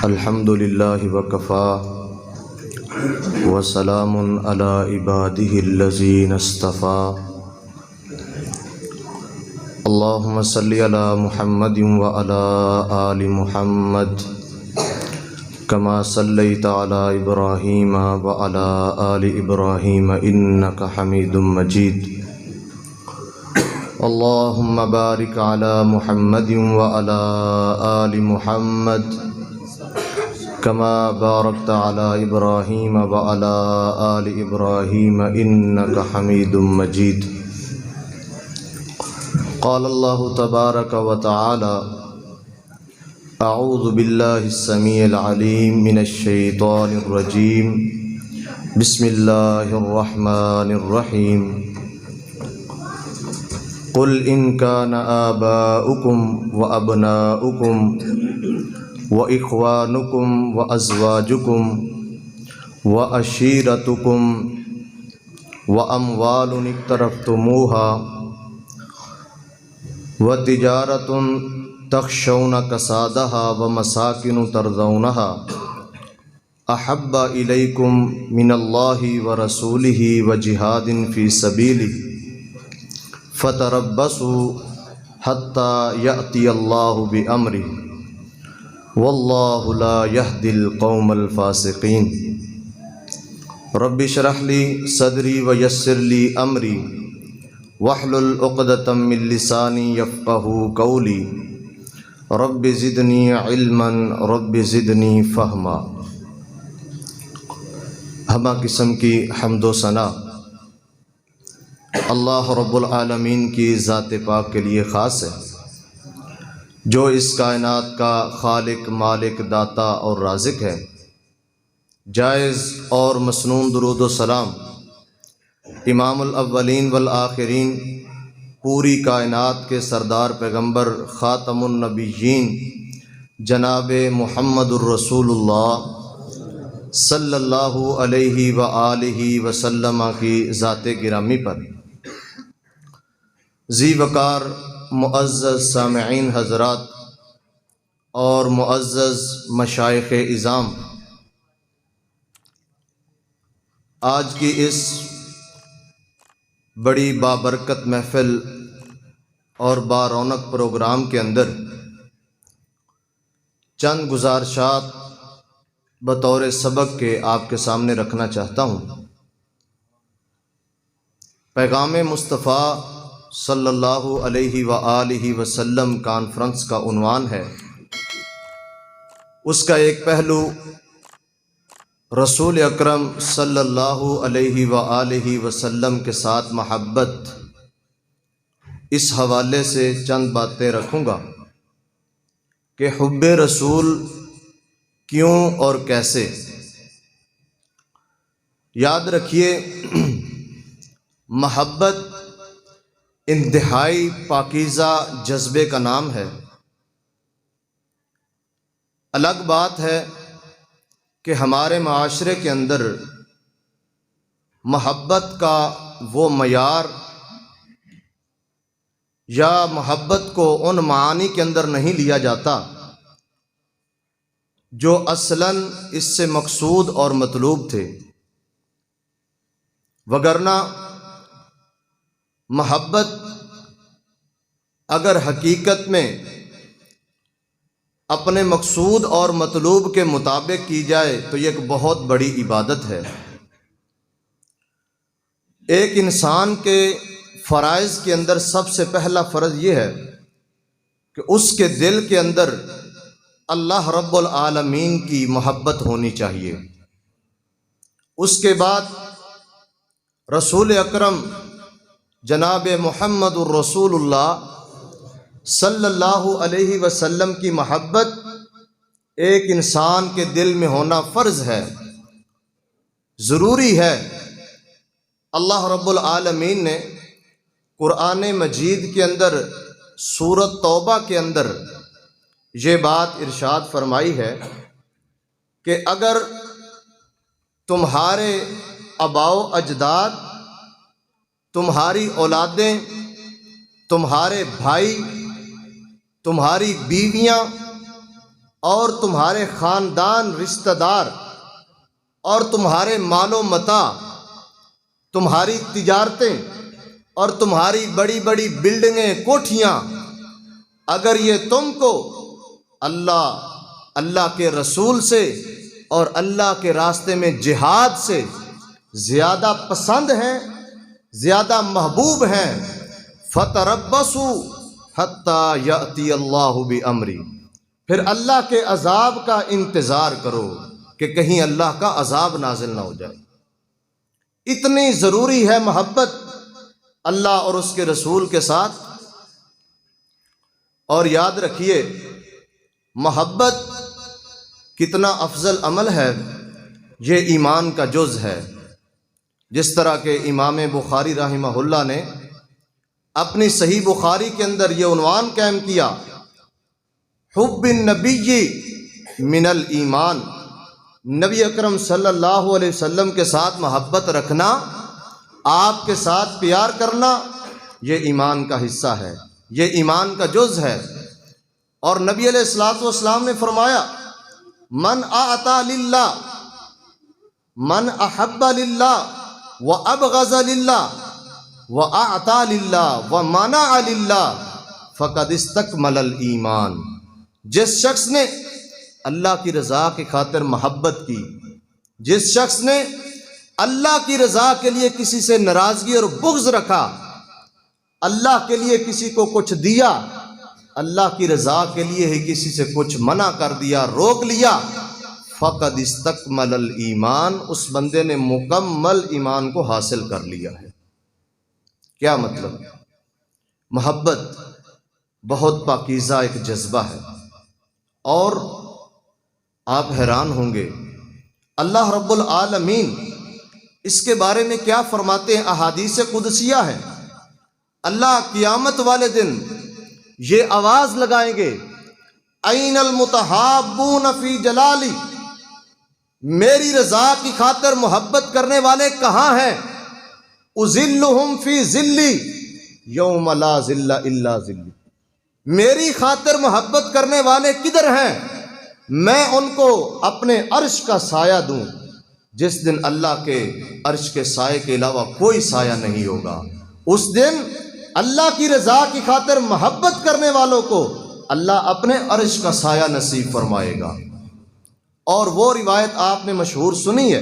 الحمد للہ وکفى وسلام علی عباده الذین اصطفى اللہم صلی علی محمد وعلی آل محمد کما صلیت علی ابراہیم وعلی آل ابراہیم انک حمید مجید اللہم بارک علی محمد وعلی آل محمد کما بارکت علی ابراہیم وعلی آل ابراہیم انک حمید مجید قال اللہ تبارک وتعالی اعوذ باللہ السمیع العلیم من الشیطان الرجیم بسم اللہ الرحمن الرحیم قل ان کان آباؤکم وابناؤکم وإخوانكم وأزواجكم وعشيرتكم وأموال اقترفتموها وتجارة تخشون كسادها ومساكن ترضونها أحب إليكم من الله ورسوله وجهاد في سبيله فتربصوا حتى يأتي الله بأمره واللہ لا یہدی القوم الفاسقین رب اشرح لی صدری ویسر لی امری واحلل عقدۃ من لسانی یفقہوا قولی رب زدنی علما رب زدنی فہما۔ ہمہ قسم کی حمد و ثنا اللہ رب العالمین کی ذات پاک کے لیے خاص ہے، جو اس کائنات کا خالق، مالک، داتا اور رازق ہے۔ جائز اور مسنون درود و سلام امام الاولین والآخرین، پوری کائنات کے سردار پیغمبر خاتم النبیین جناب محمد الرسول اللہ صلی اللہ علیہ وآلہ وسلم کی ذات گرامی پر۔ ذی وقار معزز سامعین حضرات اور معزز مشائخ اعظام، آج کی اس بڑی بابرکت محفل اور بارونق پروگرام کے اندر چند گزارشات بطور سبق کے آپ کے سامنے رکھنا چاہتا ہوں۔ پیغام مصطفیٰ صلی اللہ علیہ وآلہ وسلم کانفرنس کا عنوان ہے، اس کا ایک پہلو رسول اکرم صلی اللہ علیہ وآلہ وسلم کے ساتھ محبت، اس حوالے سے چند باتیں رکھوں گا کہ حب رسول کیوں اور کیسے۔ یاد رکھیے، محبت انتہائی پاکیزہ جذبے کا نام ہے۔ الگ بات ہے کہ ہمارے معاشرے کے اندر محبت کا وہ معیار یا محبت کو ان معانی کے اندر نہیں لیا جاتا جو اصلاً اس سے مقصود اور مطلوب تھے، وگرنہ محبت اگر حقیقت میں اپنے مقصود اور مطلوب کے مطابق کی جائے تو یہ ایک بہت بڑی عبادت ہے۔ ایک انسان کے فرائض کے اندر سب سے پہلا فرض یہ ہے کہ اس کے دل کے اندر اللہ رب العالمین کی محبت ہونی چاہیے۔ اس کے بعد رسول اکرم جناب محمد الرسول اللہ صلی اللہ علیہ وسلم کی محبت ایک انسان کے دل میں ہونا فرض ہے، ضروری ہے۔ اللہ رب العالمین نے قرآن مجید کے اندر سورۃ توبہ کے اندر یہ بات ارشاد فرمائی ہے کہ اگر تمہارے آباء و اجداد، تمہاری اولادیں، تمہارے بھائی، تمہاری بیویاں اور تمہارے خاندان، رشتہ دار اور تمہارے مال و متاع، تمہاری تجارتیں اور تمہاری بڑی بڑی بلڈنگیں، کوٹھیاں، اگر یہ تم کو اللہ کے رسول سے اور اللہ کے راستے میں جہاد سے زیادہ پسند ہیں، زیادہ محبوب ہیں، فتربصوا حتی یأتی اللہ بامری، پھر اللہ کے عذاب کا انتظار کرو کہ کہیں اللہ کا عذاب نازل نہ ہو جائے۔ اتنی ضروری ہے محبت اللہ اور اس کے رسول کے ساتھ۔ اور یاد رکھیے محبت کتنا افضل عمل ہے، یہ ایمان کا جز ہے۔ جس طرح کہ امام بخاری رحمہ اللہ نے اپنی صحیح بخاری کے اندر یہ عنوان قائم کیا، حب النبی من الایمان، نبی اکرم صلی اللہ علیہ وسلم کے ساتھ محبت رکھنا، آپ کے ساتھ پیار کرنا، یہ ایمان کا حصہ ہے، یہ ایمان کا جز ہے۔ اور نبی علیہ الصلوۃ والسلام نے فرمایا، من اعطى للہ، من احب للہ وابغض للہ واعطى للہ ومنع للہ فقد استکمل الایمان، جس شخص نے اللہ کی رضا کی خاطر محبت کی، جس شخص نے اللہ کی رضا کے لیے کسی سے ناراضگی اور بغض رکھا، اللہ کے لیے کسی کو کچھ دیا، اللہ کی رضا کے لیے ہی کسی سے کچھ منع کر دیا، روک لیا، فقد استکمل الایمان، اس بندے نے مکمل ایمان کو حاصل کر لیا ہے۔ کیا مطلب؟ محبت بہت پاکیزہ ایک جذبہ ہے، اور آپ حیران ہوں گے اللہ رب العالمین اس کے بارے میں کیا فرماتے ہیں، احادیث قدسیہ ہے۔ اللہ قیامت والے دن یہ آواز لگائیں گے، این المتحابون فی جلالی، میری رضا کی خاطر محبت کرنے والے کہاں ہیں؟ اذلہم فی ذلی یوم لا ذل الا ذلی، میری خاطر محبت کرنے والے کدھر ہیں؟ میں ان کو اپنے عرش کا سایہ دوں، جس دن اللہ کے عرش کے سائے کے علاوہ کوئی سایہ نہیں ہوگا۔ اس دن اللہ کی رضا کی خاطر محبت کرنے والوں کو اللہ اپنے عرش کا سایہ نصیب فرمائے گا۔ اور وہ روایت آپ نے مشہور سنی ہے،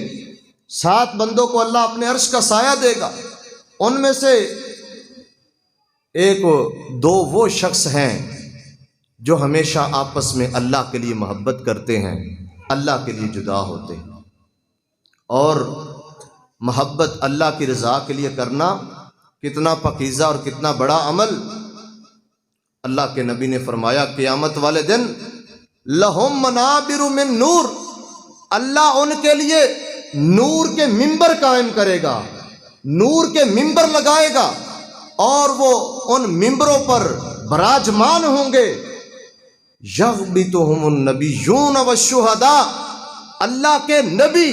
7 بندوں کو اللہ اپنے عرش کا سایہ دے گا، ان میں سے ایک دو وہ شخص ہیں جو ہمیشہ آپس میں اللہ کے لیے محبت کرتے ہیں، اللہ کے لیے جدا ہوتے ہیں۔ اور محبت اللہ کی رضا کے لیے کرنا کتنا پاکیزہ اور کتنا بڑا عمل۔ اللہ کے نبی نے فرمایا، قیامت والے دن لہم منابر من نور، اللہ ان کے لیے نور کے ممبر قائم کرے گا، نور کے ممبر لگائے گا، اور وہ ان ممبروں پر براجمان ہوں گے۔ یغبطہم النبیون والشہداء، اللہ کے نبی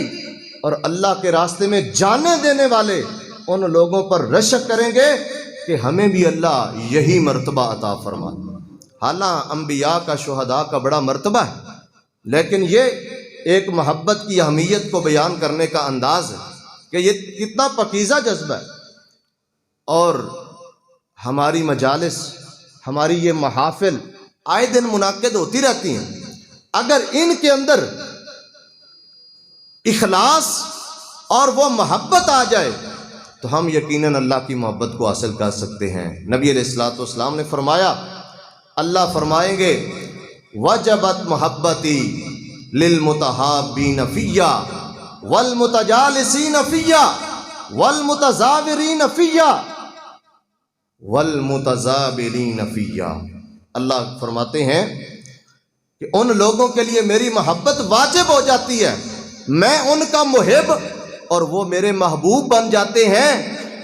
اور اللہ کے راستے میں جانے دینے والے ان لوگوں پر رشک کریں گے کہ ہمیں بھی اللہ یہی مرتبہ عطا فرما۔ حالانکہ انبیاء کا، شہداء کا بڑا مرتبہ ہے، لیکن یہ ایک محبت کی اہمیت کو بیان کرنے کا انداز ہے کہ یہ کتنا پاکیزہ جذبہ ہے۔ اور ہماری مجالس، ہماری یہ محافل آئے دن منعقد ہوتی رہتی ہیں، اگر ان کے اندر اخلاص اور وہ محبت آ جائے تو ہم یقیناً اللہ کی محبت کو حاصل کر سکتے ہیں۔ نبی علیہ الصلوۃ والسلام نے فرمایا، اللہ فرمائیں گے، وجبت محبتی للمتحابین فیہ والمتجالسین فیہ والمتزاورین فیہ والمتزابرین فیہ۔ اللہ فرماتے ہیں کہ ان لوگوں کے لیے میری محبت واجب ہو جاتی ہے، میں ان کا محب اور وہ میرے محبوب بن جاتے ہیں،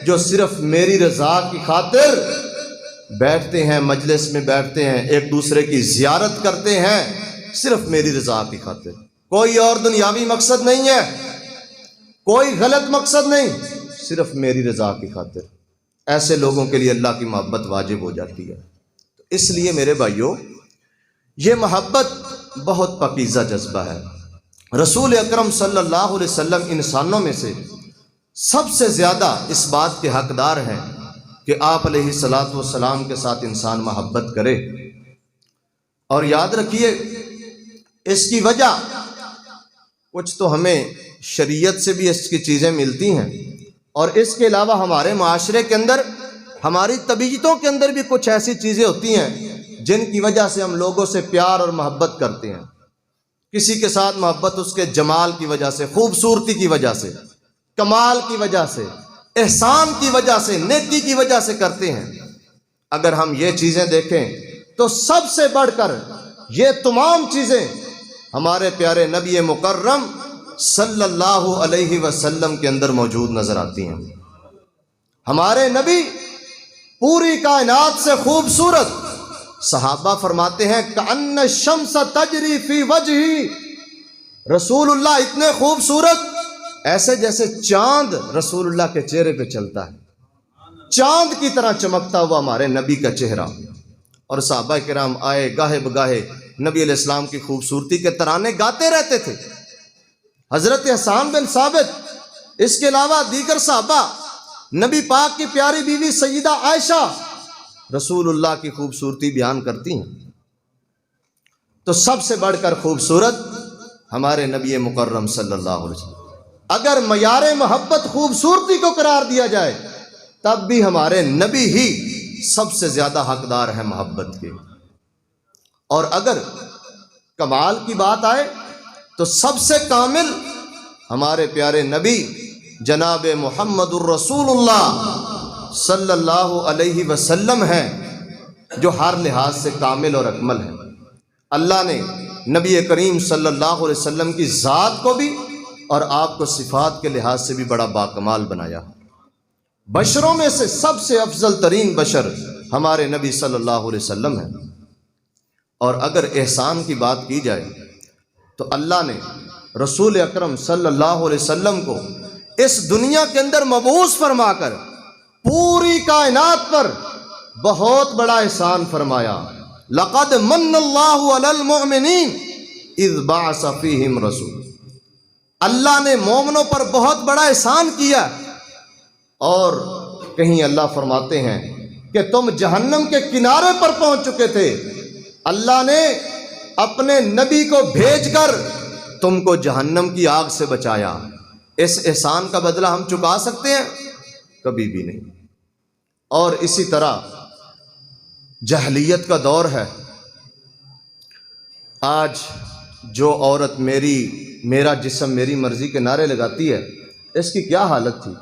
جو صرف میری رضا کی خاطر بیٹھتے ہیں، مجلس میں بیٹھتے ہیں، ایک دوسرے کی زیارت کرتے ہیں، صرف میری رضا کی خاطر، کوئی اور دنیاوی مقصد نہیں ہے، کوئی غلط مقصد نہیں، صرف میری رضا کی خاطر۔ ایسے لوگوں کے لیے اللہ کی محبت واجب ہو جاتی ہے۔ اس لیے میرے بھائیوں، یہ محبت بہت پاکیزہ جذبہ ہے۔ رسول اکرم صلی اللہ علیہ وسلم انسانوں میں سے سب سے زیادہ اس بات کے حقدار ہیں کہ آپ علیہ الصلاۃ والسلام کے ساتھ انسان محبت کرے۔ اور یاد رکھیے اس کی وجہ کچھ تو ہمیں شریعت سے بھی اس کی چیزیں ملتی ہیں، اور اس کے علاوہ ہمارے معاشرے کے اندر، ہماری طبیعتوں کے اندر بھی کچھ ایسی چیزیں ہوتی ہیں جن کی وجہ سے ہم لوگوں سے پیار اور محبت کرتے ہیں۔ کسی کے ساتھ محبت اس کے جمال کی وجہ سے، خوبصورتی کی وجہ سے، کمال کی وجہ سے، احسان کی وجہ سے، نیکی کی وجہ سے کرتے ہیں۔ اگر ہم یہ چیزیں دیکھیں تو سب سے بڑھ کر یہ تمام چیزیں ہمارے پیارے نبی مکرم صلی اللہ علیہ وسلم کے اندر موجود نظر آتی ہیں۔ ہمارے نبی پوری کائنات سے خوبصورت، صحابہ فرماتے ہیں کأن الشمس تجری فی وجہی، رسول اللہ اتنے خوبصورت ایسے جیسے چاند رسول اللہ کے چہرے پہ چلتا ہے، چاند کی طرح چمکتا ہوا ہمارے نبی کا چہرہ۔ اور صحابہ کرام آئے گاہے بگاہے نبی علیہ السلام کی خوبصورتی کے ترانے گاتے رہتے تھے۔ حضرت حسان بن ثابت، اس کے علاوہ دیگر صحابہ، نبی پاک کی پیاری بیوی سیدہ عائشہ رسول اللہ کی خوبصورتی بیان کرتی ہیں۔ تو سب سے بڑھ کر خوبصورت ہمارے نبی مکرم صلی اللہ علیہ وسلم۔ اگر معیار محبت خوبصورتی کو قرار دیا جائے تب بھی ہمارے نبی ہی سب سے زیادہ حقدار ہیں محبت کے۔ اور اگر کمال کی بات آئے تو سب سے کامل ہمارے پیارے نبی جناب محمد الرسول اللہ صلی اللہ علیہ وسلم ہیں، جو ہر لحاظ سے کامل اور اکمل ہیں۔ اللہ نے نبی کریم صلی اللہ علیہ وسلم کی ذات کو بھی اور آپ کو صفات کے لحاظ سے بھی بڑا باکمال بنایا۔ بشروں میں سے سب سے افضل ترین بشر ہمارے نبی صلی اللہ علیہ وسلم ہیں۔ اور اگر احسان کی بات کی جائے تو اللہ نے رسول اکرم صلی اللہ علیہ وسلم کو اس دنیا کے اندر مبعوث فرما کر پوری کائنات پر بہت بڑا احسان فرمایا۔ لقد من اللہ علی المؤمنین اذ بعث فیہم رسول، اللہ نے مومنوں پر بہت بڑا احسان کیا۔ اور کہیں اللہ فرماتے ہیں کہ تم جہنم کے کنارے پر پہنچ چکے تھے، اللہ نے اپنے نبی کو بھیج کر تم کو جہنم کی آگ سے بچایا۔ اس احسان کا بدلہ ہم چکا سکتے ہیں؟ کبھی بھی نہیں۔ اور اسی طرح جاہلیت کا دور ہے۔ آج جو عورت میرا جسم میری مرضی کے نعرے لگاتی ہے، اس کی کیا حالت تھی؟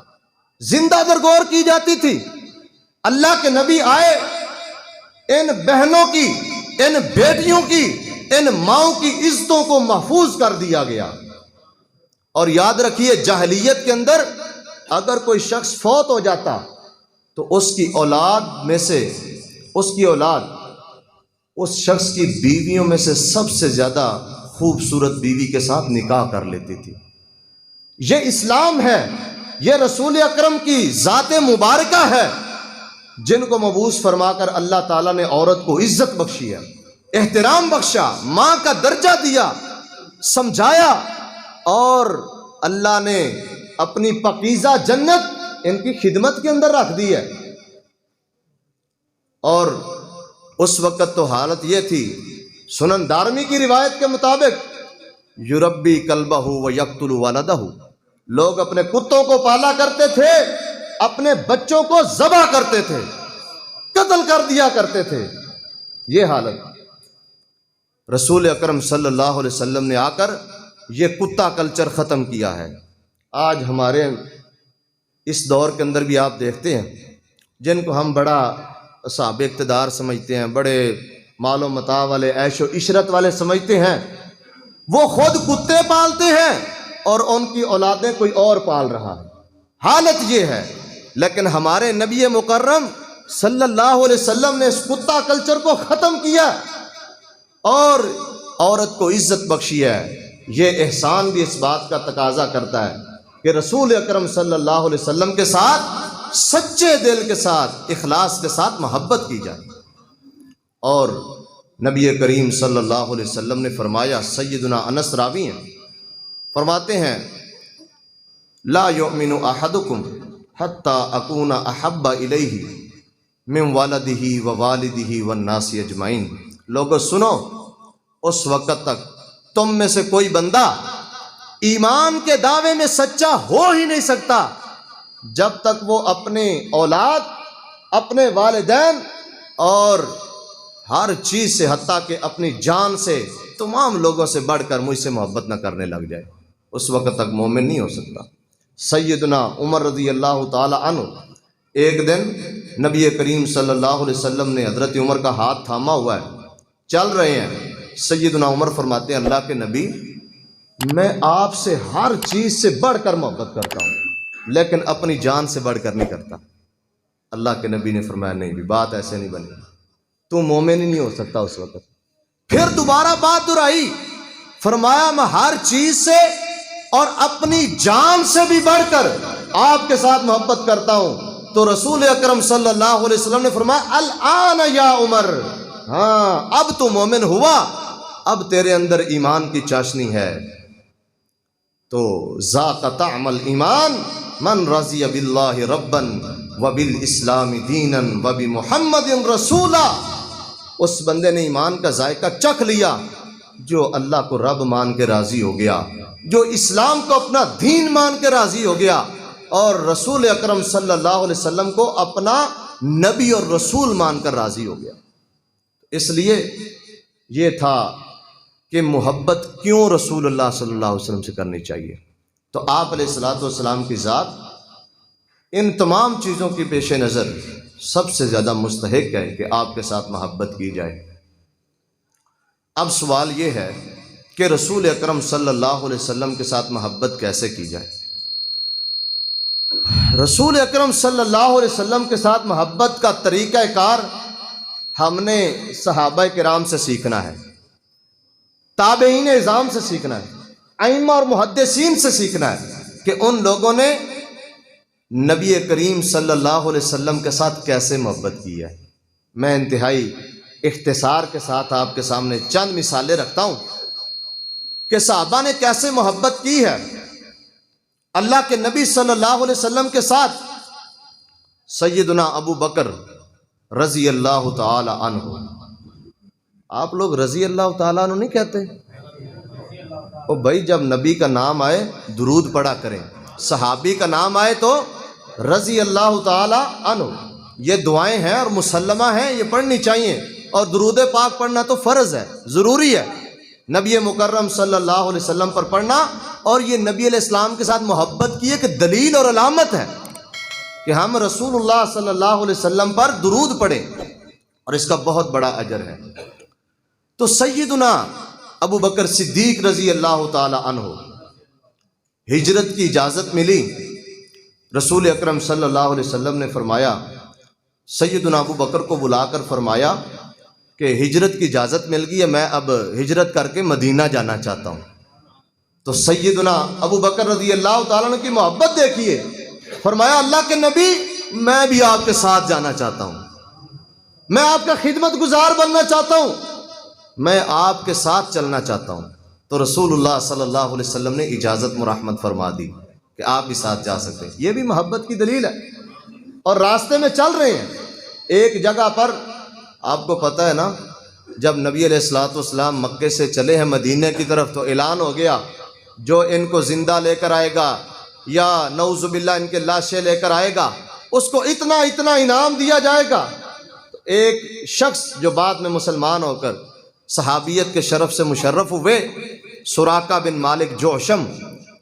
زندہ درگور کی جاتی تھی۔ اللہ کے نبی آئے، ان بہنوں کی، ان بیٹیوں کی، ان ماؤں کی عزتوں کو محفوظ کر دیا گیا۔ اور یاد رکھیے جاہلیت کے اندر اگر کوئی شخص فوت ہو جاتا تو اس کی اولاد اس شخص کی بیویوں میں سے سب سے زیادہ خوبصورت بیوی کے ساتھ نکاح کر لیتی تھی۔ یہ اسلام ہے، یہ رسول اکرم کی ذات مبارکہ ہے، جن کو مبعوث فرما کر اللہ تعالیٰ نے عورت کو عزت بخشی ہے، احترام بخشا، ماں کا درجہ دیا، سمجھایا، اور اللہ نے اپنی پاکیزہ جنت ان کی خدمت کے اندر رکھ دی ہے۔ اور اس وقت تو حالت یہ تھی، سنن دارمی کی روایت کے مطابق یربی کلبہ ویقتل ولدہ، لوگ اپنے کتوں کو پالا کرتے تھے، اپنے بچوں کو ذبح کرتے تھے، قتل کر دیا کرتے تھے۔ یہ حالت رسول اکرم صلی اللہ علیہ وسلم نے آ کر یہ کتا کلچر ختم کیا ہے۔ آج ہمارے اس دور کے اندر بھی آپ دیکھتے ہیں جن کو ہم بڑا صاحب اقتدار سمجھتے ہیں، بڑے مال و متاع والے، عیش و عشرت والے سمجھتے ہیں، وہ خود کتے پالتے ہیں اور ان کی اولادیں کوئی اور پال رہا ہے۔ حالت یہ ہے، لیکن ہمارے نبی مکرم صلی اللہ علیہ وسلم نے اس کتا کلچر کو ختم کیا اور عورت کو عزت بخشی ہے۔ یہ احسان بھی اس بات کا تقاضا کرتا ہے کہ رسول اکرم صلی اللہ علیہ وسلم کے ساتھ سچے دل کے ساتھ، اخلاص کے ساتھ محبت کی جائے۔ اور نبی کریم صلی اللہ علیہ وسلم نے فرمایا، سیدنا انس راوی ہیں، فرماتے ہیں لا یؤمن احدکم حتی اکون احب الیہ من والدہ ووالدہ والناس اجمعین۔ لوگو سنو، اس وقت تک تم میں سے کوئی بندہ ایمان کے دعوے میں سچا ہو ہی نہیں سکتا جب تک وہ اپنے اولاد، اپنے والدین اور ہر چیز سے، حتیٰ کہ اپنی جان سے، تمام لوگوں سے بڑھ کر مجھ سے محبت نہ کرنے لگ جائے، اس وقت تک مومن نہیں ہو سکتا۔ سیدنا عمر رضی اللہ تعالی عنہ، ایک دن نبی کریم صلی اللہ علیہ وسلم نے حضرت عمر کا ہاتھ تھاما ہوا ہے، چل رہے ہیں۔ سیدنا عمر فرماتے ہیں اللہ کے نبی، میں آپ سے ہر چیز سے بڑھ کر محبت کرتا ہوں لیکن اپنی جان سے بڑھ کر نہیں کرتا۔ اللہ کے نبی نے فرمایا نہیں بھی، بات ایسے نہیں بنی، تو مومن ہی نہیں ہو سکتا اس وقت۔ پھر دوبارہ بات دہرائی، فرمایا میں ہر چیز سے اور اپنی جان سے بھی بڑھ کر آپ کے ساتھ محبت کرتا ہوں۔ تو رسول اکرم صلی اللہ علیہ وسلم نے فرمایا الآن یا عمر، ہاں اب تو مومن ہوا، اب تیرے اندر ایمان کی چاشنی ہے۔ تو ذاق طعم الایمان من رضی باللہ ربا وبالاسلام دینا وبمحمد رسولا، اس بندے نے ایمان کا ذائقہ چکھ لیا جو اللہ کو رب مان کے راضی ہو گیا، جو اسلام کو اپنا دین مان کے راضی ہو گیا، اور رسول اکرم صلی اللہ علیہ وسلم کو اپنا نبی اور رسول مان کر راضی ہو گیا۔ اس لیے یہ تھا کہ محبت کیوں رسول اللہ صلی اللہ علیہ وسلم سے کرنی چاہیے۔ تو آپ علیہ الصلوۃ والسلام کی ذات ان تمام چیزوں کی پیش نظر سب سے زیادہ مستحق ہے کہ آپ کے ساتھ محبت کی جائے۔ اب سوال یہ ہے کہ رسول اکرم صلی اللہ علیہ وسلم کے ساتھ محبت کیسے کی جائے؟ رسول اکرم صلی اللہ علیہ وسلم کے ساتھ محبت کا طریقہ کار ہم نے صحابہ کرام سے سیکھنا ہے، تابعین اعظام سے سیکھنا ہے، ائمہ اور محدثین سے سیکھنا ہے کہ ان لوگوں نے نبی کریم صلی اللہ علیہ وسلم کے ساتھ کیسے محبت کی ہے۔ میں انتہائی اختصار کے ساتھ آپ کے سامنے چند مثالیں رکھتا ہوں کہ صحابہ نے کیسے محبت کی ہے اللہ کے نبی صلی اللہ علیہ وسلم کے ساتھ۔ سیدنا ابو بکر رضی اللہ تعالی عنہ، آپ لوگ رضی اللہ تعالیٰ عنہ نہیں کہتے؟ او بھائی، جب نبی کا نام آئے درود پڑھا کریں، صحابی کا نام آئے تو رضی اللہ تعالیٰ عنہ، یہ دعائیں ہیں اور مسلمہ ہیں، یہ پڑھنی چاہیے، اور درود پاک پڑھنا تو فرض ہے، ضروری ہے نبی مکرم صلی اللہ علیہ وسلم پر پڑھنا، اور یہ نبی علیہ السلام کے ساتھ محبت کی ایک دلیل اور علامت ہے کہ ہم رسول اللہ صلی اللہ علیہ وسلم پر درود پڑھیں، اور اس کا بہت بڑا اجر ہے۔ تو سیدنا ابو بکر صدیق رضی اللہ تعالی عنہ، ہجرت کی اجازت ملی، رسول اکرم صلی اللہ علیہ وسلم نے فرمایا، سیدنا ابو بکر کو بلا کر فرمایا کہ ہجرت کی اجازت مل گئی ہے، میں اب ہجرت کر کے مدینہ جانا چاہتا ہوں۔ تو سیدنا ابو بکر رضی اللہ تعالیٰ عنہ کی محبت دیکھیے، فرمایا اللہ کے نبی میں بھی آپ کے ساتھ جانا چاہتا ہوں، میں آپ کا خدمت گزار بننا چاہتا ہوں، میں آپ کے ساتھ چلنا چاہتا ہوں۔ تو رسول اللہ صلی اللہ علیہ وسلم نے اجازت مرحمت فرما دی کہ آپ بھی ساتھ جا سکتے ہیں۔ یہ بھی محبت کی دلیل ہے۔ اور راستے میں چل رہے ہیں، ایک جگہ پر آپ کو پتہ ہے نا، جب نبی علیہ الصلوۃ والسلام مکے سے چلے ہیں مدینہ کی طرف تو اعلان ہو گیا جو ان کو زندہ لے کر آئے گا یا نعوذ باللہ ان کے لاشیں لے کر آئے گا اس کو اتنا اتنا انعام دیا جائے گا۔ تو ایک شخص جو بعد میں مسلمان ہو کر صحابیت کے شرف سے مشرف ہوئے، سراقہ بن مالک جوشم،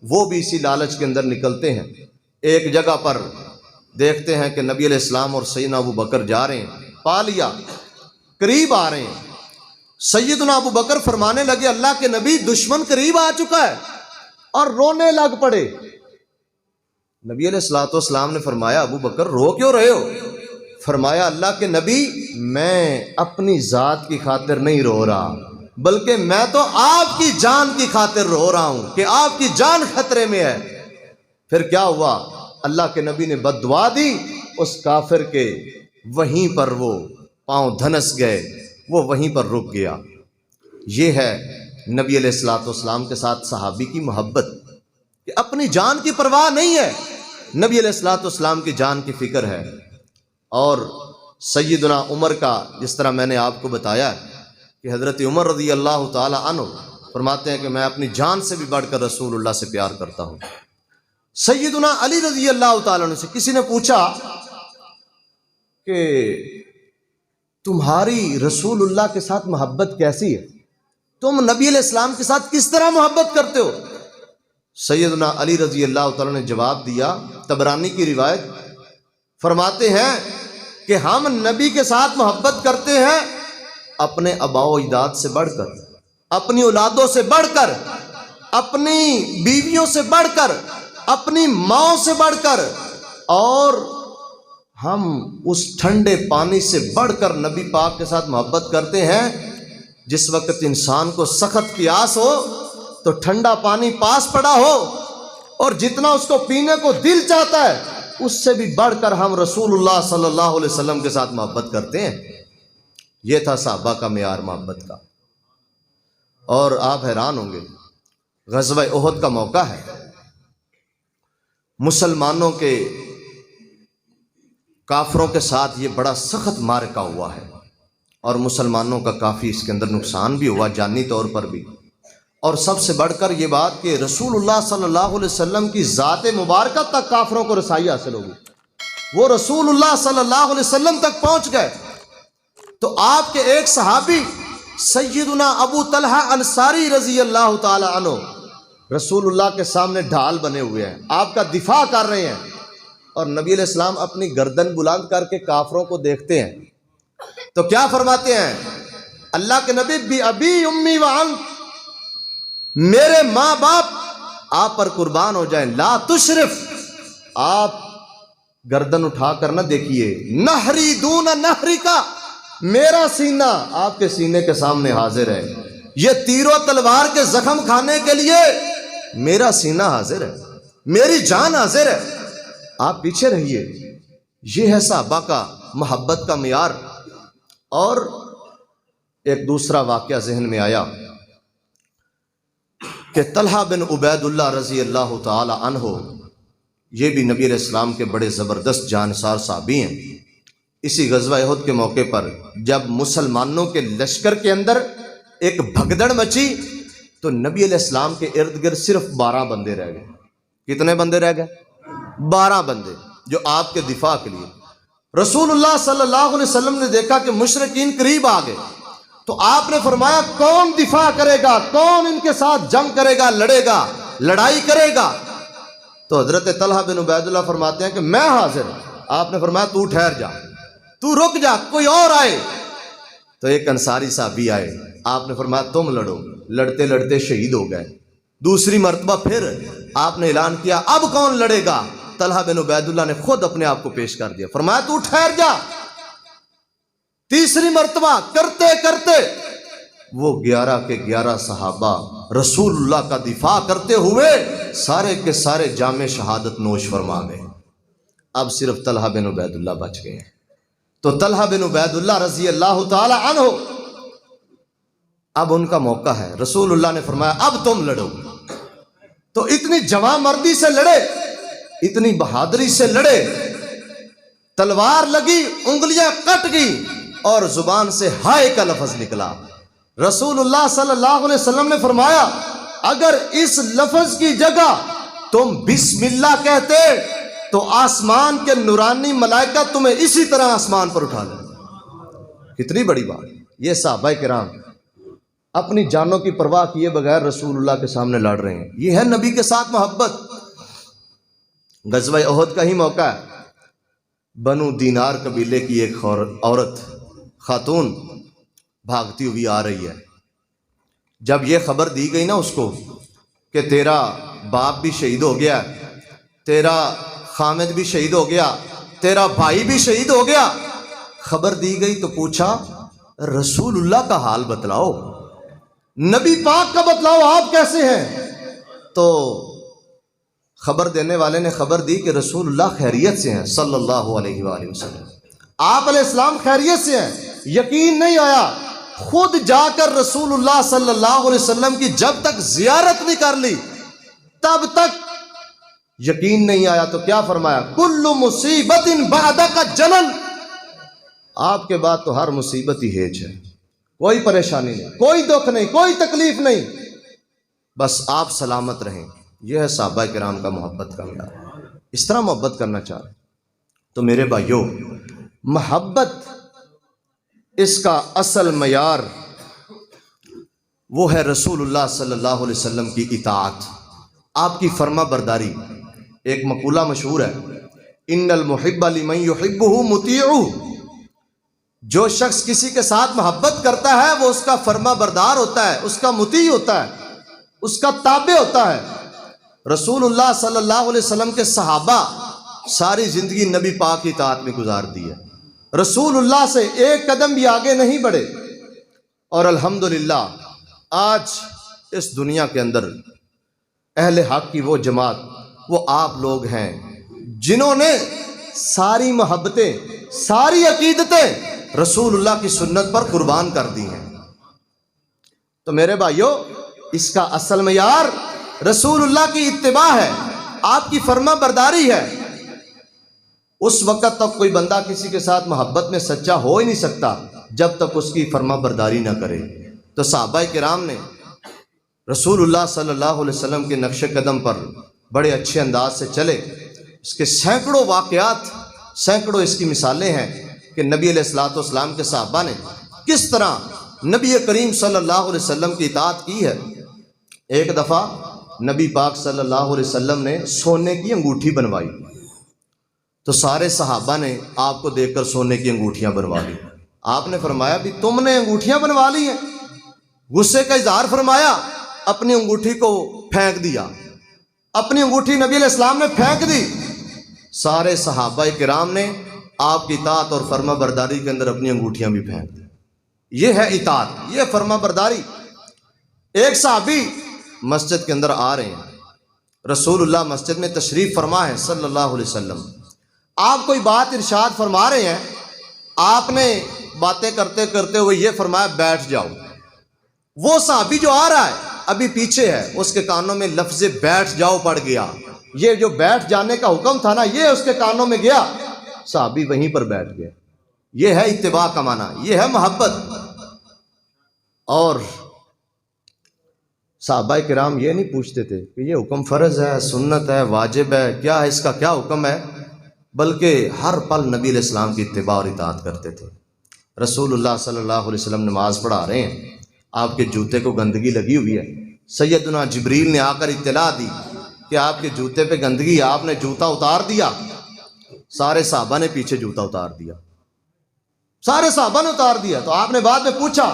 وہ بھی اسی لالچ کے اندر نکلتے ہیں۔ ایک جگہ پر دیکھتے ہیں کہ نبی علیہ السلام اور سیدنا ابو بکر جا رہے ہیں، پا لیا، قریب آ رہے ہیں۔ سیدنا ابو بکر فرمانے لگے اللہ کے نبی دشمن قریب آ چکا ہے، اور رونے لگ پڑے۔ نبی علیہ الصلوۃ والسلام نے فرمایا ابو بکر رو کیوں رہے ہو؟ فرمایا اللہ کے نبی میں اپنی ذات کی خاطر نہیں رو رہا، بلکہ میں تو آپ کی جان کی خاطر رو رہا ہوں کہ آپ کی جان خطرے میں ہے۔ پھر کیا ہوا؟ اللہ کے نبی نے بد دعا دی اس کافر کے، وہیں پر وہ پاؤں دھنس گئے، وہ وہیں پر رک گیا۔ یہ ہے نبی علیہ الصلوۃ والسلام کے ساتھ صحابی کی محبت، کہ اپنی جان کی پرواہ نہیں ہے، نبی علیہ الصلوۃ والسلام کی جان کی فکر ہے۔ اور سیدنا عمر کا جس طرح میں نے آپ کو بتایا کہ حضرت عمر رضی اللہ تعالی عنہ فرماتے ہیں کہ میں اپنی جان سے بھی بڑھ کر رسول اللہ سے پیار کرتا ہوں۔ سیدنا علی رضی اللہ تعالیٰ عنہ سے کسی نے پوچھا کہ تمہاری رسول اللہ کے ساتھ محبت کیسی ہے، تم نبی علیہ السلام کے ساتھ کس طرح محبت کرتے ہو؟ سیدنا علی رضی اللہ تعالیٰ نے جواب دیا، طبرانی کی روایت، فرماتے ہیں کہ ہم نبی کے ساتھ محبت کرتے ہیں اپنے آباء و اجداد سے بڑھ کر، اپنی اولادوں سے بڑھ کر، اپنی بیویوں سے بڑھ کر، اپنی ماں سے بڑھ کر، اور ہم اس ٹھنڈے پانی سے بڑھ کر نبی پاک کے ساتھ محبت کرتے ہیں۔ جس وقت انسان کو سخت پیاس ہو تو ٹھنڈا پانی پاس پڑا ہو، اور جتنا اس کو پینے کو دل چاہتا ہے اس سے بھی بڑھ کر ہم رسول اللہ صلی اللہ علیہ وسلم کے ساتھ محبت کرتے ہیں۔ یہ تھا صحابہ کا معیار محبت کا۔ اور آپ حیران ہوں گے، غزوہ احد کا موقع ہے، مسلمانوں کے کافروں کے ساتھ یہ بڑا سخت معرکہ ہوا ہے، اور مسلمانوں کا کافی اس کے اندر نقصان بھی ہوا، جانی طور پر بھی۔ اور سب سے بڑھ کر یہ بات کہ رسول اللہ صلی اللہ علیہ وسلم کی ذات مبارکہ تک کافروں کو رسائی حاصل ہوگی، وہ رسول اللہ صلی اللہ علیہ وسلم تک پہنچ گئے۔ تو آپ کے ایک صحابی سیدنا ابو طلحہ انصاری رضی اللہ تعالی عنہ رسول اللہ کے سامنے ڈھال بنے ہوئے ہیں، آپ کا دفاع کر رہے ہیں، اور نبی علیہ السلام اپنی گردن بلند کر کے کافروں کو دیکھتے ہیں تو کیا فرماتے ہیں؟ اللہ کے نبی بھی ابی امی وانت، میرے ماں باپ آپ پر قربان ہو جائیں، لا تشرف، آپ گردن اٹھا کر نہ دیکھیے، نہری دون نہری کا، میرا سینہ آپ کے سینے کے سامنے حاضر ہے، یہ تیر و تلوار کے زخم کھانے کے لیے میرا سینہ حاضر ہے، میری جان حاضر ہے، آپ پیچھے رہیے۔ یہ ہے صحابہ کا محبت کا معیار۔ اور ایک دوسرا واقعہ ذہن میں آیا کہ طلحہ بن عبید اللہ رضی اللہ تعالی عنہ، یہ بھی نبی علیہ السلام کے بڑے زبردست جانسار صحابی ہیں۔ اسی غزوہ احد کے موقع پر جب مسلمانوں کے لشکر کے اندر ایک بھگدڑ مچی تو نبی علیہ السلام کے ارد گرد صرف 12 بندے رہ گئے۔ کتنے بندے رہ گئے؟ 12 بندے، جو آپ کے دفاع کے لیے۔ رسول اللہ صلی اللہ علیہ وسلم نے دیکھا کہ مشرکین قریب آ گئے، تو آپ نے فرمایا کون دفاع کرے گا، کون ان کے ساتھ جنگ کرے گا، لڑے گا، لڑائی کرے گا؟ تو حضرت طلحہ بن عبید اللہ فرماتے ہیں کہ میں حاضر ہوں۔ آپ نے فرمایا تو ٹھہر جا، تو رک جا، کوئی اور آئے۔ تو ایک انصاری صحابی آئے، آپ نے فرمایا تم لڑو، لڑتے لڑتے شہید ہو گئے۔ دوسری مرتبہ پھر آپ نے اعلان کیا اب کون لڑے گا؟ طلحہ بن عبید اللہ نے خود اپنے آپ کو پیش کر دیا، فرمایا تو ٹھہر جا۔ تیسری مرتبہ کرتے کرتے وہ 11 کے 11 صحابہ رسول اللہ کا دفاع کرتے ہوئے سارے کے سارے جام شہادت نوش فرما گئے۔ اب صرف طلحہ بن عبید اللہ بچ گئے۔ تو طلحہ بن عبید اللہ رضی اللہ تعالی عنہ، اب ان کا موقع ہے۔ رسول اللہ نے فرمایا اب تم لڑو۔ تو اتنی جواں مردی سے لڑے، اتنی بہادری سے لڑے، تلوار لگی، انگلیاں کٹ گئی اور زبان سے ہائے کا لفظ نکلا۔ رسول اللہ صلی اللہ علیہ وسلم نے فرمایا اگر اس لفظ کی جگہ تم بسم اللہ کہتے تو آسمان کے نورانی ملائکہ تمہیں اسی طرح آسمان پر اٹھا لیں۔ کتنی بڑی بات! یہ صحابہ کرام اپنی جانوں کی پرواہ کیے بغیر رسول اللہ کے سامنے لڑ رہے ہیں۔ یہ ہے نبی کے ساتھ محبت۔ غزوہ احد کا ہی موقع ہے۔ بنو دینار قبیلے کی ایک عورت، خاتون بھاگتی ہوئی آ رہی ہے۔ جب یہ خبر دی گئی نا اس کو کہ تیرا باپ بھی شہید ہو گیا، تیرا خامد بھی شہید ہو گیا، تیرا بھائی بھی شہید ہو گیا، خبر دی گئی تو پوچھا رسول اللہ کا حال بتلاؤ، نبی پاک کا بتلاؤ، آپ کیسے ہیں؟ تو خبر دینے والے نے خبر دی کہ رسول اللہ خیریت سے ہیں صلی اللہ علیہ وآلہ وسلم، آپ علیہ السلام خیریت سے ہیں۔ یقین نہیں آیا خود جا کر رسول اللہ صلی اللہ علیہ وسلم کی جب تک زیارت نہیں کر لی تب تک یقین نہیں آیا. تو کیا فرمایا؟ کل مصیبت بعدک جلل، آپ کے بعد تو ہر مصیبت ہی ہیج ہے، کوئی پریشانی نہیں، کوئی دکھ نہیں، کوئی تکلیف نہیں، بس آپ سلامت رہیں. یہ ہے صحابہ کرام کا محبت کا معیار. اس طرح محبت کرنا چاہ رہے تو میرے بھائیوں، محبت اس کا اصل معیار وہ ہے رسول اللہ صلی اللہ علیہ وسلم کی اطاعت، آپ کی فرما برداری. ایک مقولہ مشہور ہے، ان المحب لمن یحبہ مطیعہ، جو شخص کسی کے ساتھ محبت کرتا ہے وہ اس کا فرما بردار ہوتا ہے، اس کا مطیع ہوتا ہے، اس کا تابع ہوتا ہے. رسول اللہ صلی اللہ علیہ وسلم کے صحابہ ساری زندگی نبی پاک کی اطاعت میں گزار دی ہے، رسول اللہ سے ایک قدم بھی آگے نہیں بڑھے. اور الحمدللہ آج اس دنیا کے اندر اہل حق کی وہ جماعت، وہ آپ لوگ ہیں جنہوں نے ساری محبتیں، ساری عقیدتیں رسول اللہ کی سنت پر قربان کر دی ہیں. تو میرے بھائیوں، اس کا اصل معیار رسول اللہ کی اتباع ہے، آپ کی فرما برداری ہے. اس وقت تک کوئی بندہ کسی کے ساتھ محبت میں سچا ہو ہی نہیں سکتا جب تک اس کی فرما برداری نہ کرے. تو صحابہ کرام نے رسول اللہ صلی اللہ علیہ وسلم کے نقش قدم پر بڑے اچھے انداز سے چلے. اس کے سینکڑوں واقعات، سینکڑوں اس کی مثالیں ہیں کہ نبی علیہ الصلوۃ والسلام کے صحابہ نے کس طرح نبی کریم صلی اللہ علیہ وسلم کی اطاعت کی ہے. ایک دفعہ نبی پاک صلی اللہ علیہ وسلم نے سونے کی انگوٹھی بنوائی تو سارے صحابہ نے آپ کو دیکھ کر سونے کی انگوٹھیاں بنوا لی. آپ نے فرمایا بھی تم نے انگوٹھیاں بنوا لی ہیں؟ غصے کا اظہار فرمایا، اپنی انگوٹھی کو پھینک دیا، اپنی انگوٹھی نبی علیہ السلام نے پھینک دی. سارے صحابہ کرام نے آپ کی اطاعت اور فرما برداری کے اندر اپنی انگوٹھیاں بھی پھینک دی. یہ ہے اطاعت، یہ فرما برداری. ایک صحابی مسجد کے اندر آ رہے ہیں، رسول اللہ مسجد میں تشریف فرما ہے صلی اللہ علیہ وسلم. آپ کوئی بات ارشاد فرما رہے ہیں، آپ نے باتیں کرتے کرتے ہوئے یہ فرمایا بیٹھ جاؤ. وہ صحابی جو آ رہا ہے ابھی پیچھے ہے، اس کے کانوں میں لفظ بیٹھ جاؤ پڑ گیا. یہ جو بیٹھ جانے کا حکم تھا نا، یہ اس کے کانوں میں گیا، صحابی وہیں پر بیٹھ گیا. یہ ہے اتباع کا معنی، یہ ہے محبت. اور صحابہ کرام یہ نہیں پوچھتے تھے کہ یہ حکم فرض ہے، سنت ہے، واجب ہے، کیا ہے، اس کا کیا حکم ہے، بلکہ ہر پل نبی علیہ السلام کی اتباع اور اطاعت کرتے تھے. رسول اللہ صلی اللہ علیہ وسلم نماز پڑھا رہے ہیں، آپ کے جوتے کو گندگی لگی ہوئی ہے. سیدنا جبریل نے آ کر اطلاع دی کہ آپ کے جوتے پہ گندگی ہے. آپ نے جوتا اتار دیا، سارے صحابہ نے پیچھے جوتا اتار دیا، سارے صحابہ نے اتار دیا. تو آپ نے بعد میں پوچھا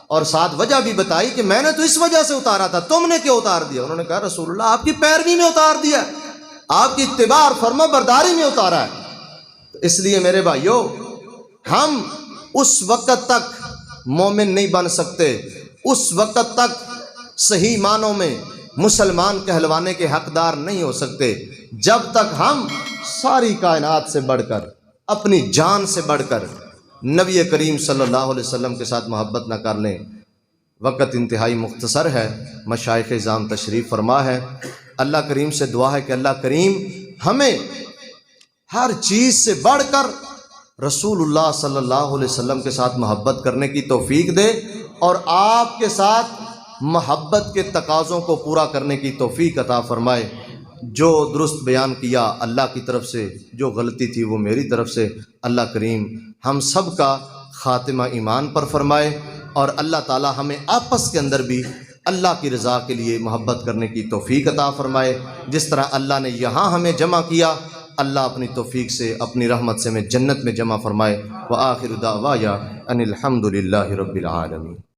اور ساتھ وجہ بھی بتائی کہ میں نے تو اس وجہ سے اتارا تھا، تم نے کیوں اتار دیا؟ انہوں نے کہا رسول اللہ آپ کی پیروی میں اتار دیا، آپ کی اتباع اور فرما برداری میں اتارا ہے. تو اس لیے میرے بھائیوں، ہم اس وقت تک مومن نہیں بن سکتے، اس وقت تک صحیح معنوں میں مسلمان کہلوانے کے حقدار نہیں ہو سکتے جب تک ہم ساری کائنات سے بڑھ کر، اپنی جان سے بڑھ کر نبی کریم صلی اللہ علیہ وسلم کے ساتھ محبت نہ کر لیں. وقت انتہائی مختصر ہے، مشائخ اعظام تشریف فرما ہے. اللہ کریم سے دعا ہے کہ اللہ کریم ہمیں ہر چیز سے بڑھ کر رسول اللہ صلی اللہ علیہ وسلم کے ساتھ محبت کرنے کی توفیق دے، اور آپ کے ساتھ محبت کے تقاضوں کو پورا کرنے کی توفیق عطا فرمائے. جو درست بیان کیا اللہ کی طرف سے، جو غلطی تھی وہ میری طرف سے. اللہ کریم ہم سب کا خاتمہ ایمان پر فرمائے، اور اللہ تعالی ہمیں آپس کے اندر بھی اللہ کی رضا کے لیے محبت کرنے کی توفیق عطا فرمائے. جس طرح اللہ نے یہاں ہمیں جمع کیا، اللہ اپنی توفیق سے، اپنی رحمت سے ہمیں جنت میں جمع فرمائے. وآخر دعوایا ان الحمد للہ رب العالمین.